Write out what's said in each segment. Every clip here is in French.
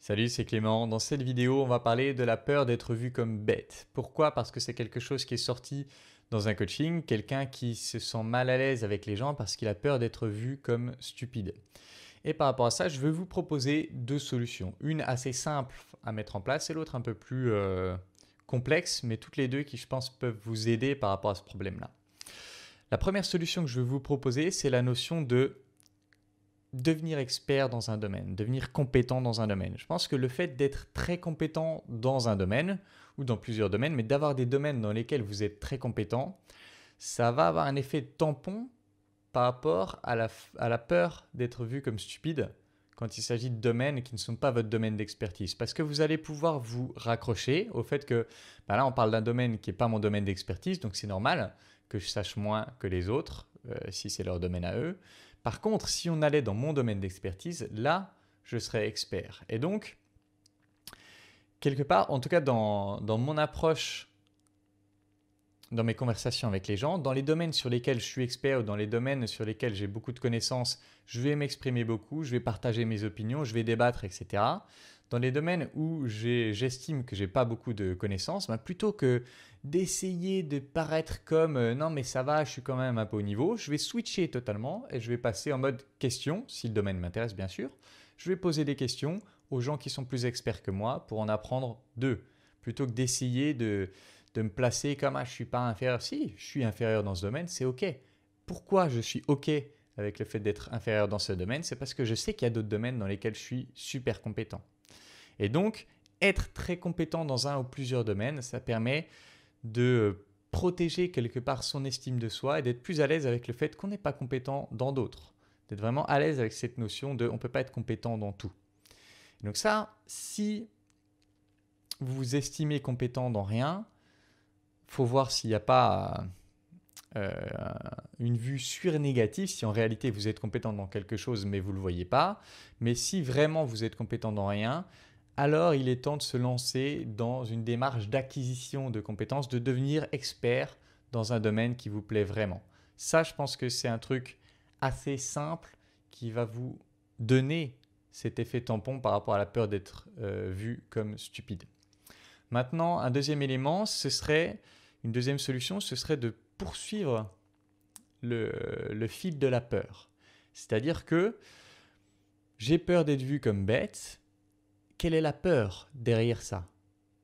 Salut, c'est Clément. Dans cette vidéo, on va parler de la peur d'être vu comme bête. Pourquoi? Parce que c'est quelque chose qui est sorti dans un coaching, quelqu'un qui se sent mal à l'aise avec les gens parce qu'il a peur d'être vu comme stupide. Et par rapport à ça, je vais vous proposer deux solutions. Une assez simple à mettre en place et l'autre un peu plus complexe, mais toutes les deux qui, je pense, peuvent vous aider par rapport à ce problème-là. La première solution que je vais vous proposer, c'est la notion de devenir expert dans un domaine, devenir compétent dans un domaine. Je pense que le fait d'être très compétent dans un domaine, ou dans plusieurs domaines, mais d'avoir des domaines dans lesquels vous êtes très compétent, ça va avoir un effet tampon par rapport à la peur d'être vu comme stupide quand il s'agit de domaines qui ne sont pas votre domaine d'expertise. Parce que vous allez pouvoir vous raccrocher au fait que, là on parle d'un domaine qui n'est pas mon domaine d'expertise, donc c'est normal que je sache moins que les autres, si c'est leur domaine à eux. Par contre, si on allait dans mon domaine d'expertise, là, je serais expert. Et donc, quelque part, en tout cas dans mon approche, dans mes conversations avec les gens, dans les domaines sur lesquels je suis expert ou dans les domaines sur lesquels j'ai beaucoup de connaissances, je vais m'exprimer beaucoup, je vais partager mes opinions, je vais débattre, etc. Dans les domaines où j'estime que je n'ai pas beaucoup de connaissances, plutôt que d'essayer de paraître comme non mais ça va, je suis quand même un peu au niveau, je vais switcher totalement et je vais passer en mode question, si le domaine m'intéresse bien sûr. Je vais poser des questions aux gens qui sont plus experts que moi pour en apprendre d'eux, plutôt que d'essayer de me placer comme je ne suis pas inférieur. Si, je suis inférieur dans ce domaine, c'est OK. Pourquoi je suis OK avec le fait d'être inférieur dans ce domaine? C'est parce que je sais qu'il y a d'autres domaines dans lesquels je suis super compétent. Et donc, être très compétent dans un ou plusieurs domaines, ça permet de protéger quelque part son estime de soi et d'être plus à l'aise avec le fait qu'on n'est pas compétent dans d'autres. D'être vraiment à l'aise avec cette notion de on ne peut pas être compétent dans tout. Et donc ça, si vous vous estimez compétent dans rien, il faut voir s'il n'y a pas une vue surnégative, si en réalité vous êtes compétent dans quelque chose mais vous ne le voyez pas. Mais si vraiment vous êtes compétent dans rien, alors il est temps de se lancer dans une démarche d'acquisition de compétences, de devenir expert dans un domaine qui vous plaît vraiment. Ça, je pense que c'est un truc assez simple qui va vous donner cet effet tampon par rapport à la peur d'être vu comme stupide. Maintenant, un deuxième élément, une deuxième solution, ce serait de poursuivre le fil de la peur. C'est-à-dire que j'ai peur d'être vu comme bête. Quelle est la peur derrière ça?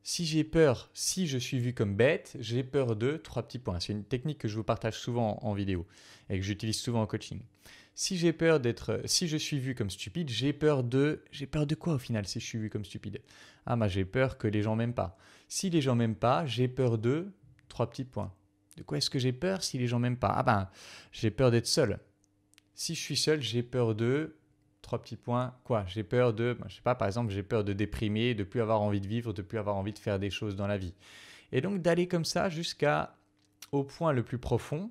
Si j'ai peur, si je suis vu comme bête, j'ai peur de 3 petits points. C'est une technique que je vous partage souvent en vidéo et que j'utilise souvent en coaching. Si je suis vu comme stupide, j'ai peur de quoi au final si je suis vu comme stupide? J'ai peur que les gens m'aiment pas. Si les gens m'aiment pas, j'ai peur de 3 petits points. De quoi est-ce que j'ai peur si les gens m'aiment pas? J'ai peur d'être seul. Si je suis seul, j'ai peur de 3 petits points. Quoi? J'ai peur de, je sais pas, par exemple, j'ai peur de déprimer, de plus avoir envie de vivre, de plus avoir envie de faire des choses dans la vie. Et donc d'aller comme ça jusqu'au point le plus profond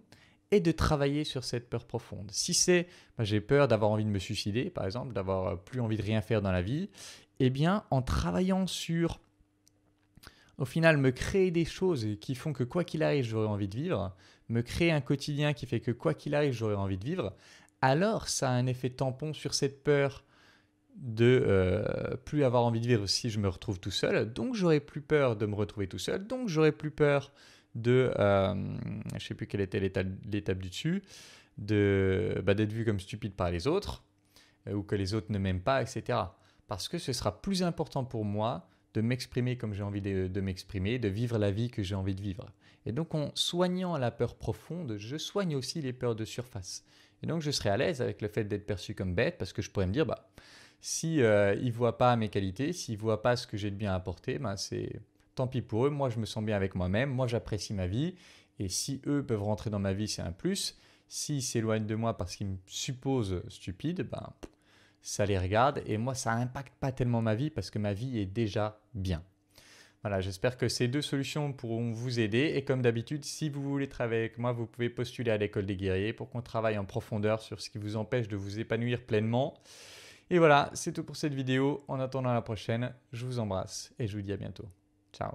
et de travailler sur cette peur profonde. Si c'est, j'ai peur d'avoir envie de me suicider, par exemple, d'avoir plus envie de rien faire dans la vie, eh bien, en travaillant sur, au final, me créer des choses qui font que quoi qu'il arrive, j'aurai envie de vivre, me créer un quotidien qui fait que quoi qu'il arrive, j'aurai envie de vivre, alors ça a un effet tampon sur cette peur de plus avoir envie de vivre si je me retrouve tout seul. Donc, j'aurai plus peur de me retrouver tout seul. Donc, j'aurai plus peur de, je ne sais plus quelle était l'étape du dessus, d'être vu comme stupide par les autres ou que les autres ne m'aiment pas, etc. Parce que ce sera plus important pour moi de m'exprimer comme j'ai envie de m'exprimer, de vivre la vie que j'ai envie de vivre. Et donc, en soignant la peur profonde, je soigne aussi les peurs de surface. Et donc, je serai à l'aise avec le fait d'être perçu comme bête parce que je pourrais me dire, si ils ne voient pas mes qualités, s'ils ne voient pas ce que j'ai de bien à apporter, c'est tant pis pour eux. Moi, je me sens bien avec moi-même. Moi, j'apprécie ma vie. Et si eux peuvent rentrer dans ma vie, c'est un plus. S'ils s'éloignent de moi parce qu'ils me supposent stupide, ça les regarde. Et moi, ça n'impacte pas tellement ma vie parce que ma vie est déjà bien. Voilà, j'espère que ces deux solutions pourront vous aider. Et comme d'habitude, si vous voulez travailler avec moi, vous pouvez postuler à l'École des guerriers pour qu'on travaille en profondeur sur ce qui vous empêche de vous épanouir pleinement. Et voilà, c'est tout pour cette vidéo. En attendant la prochaine, je vous embrasse et je vous dis à bientôt. Ciao.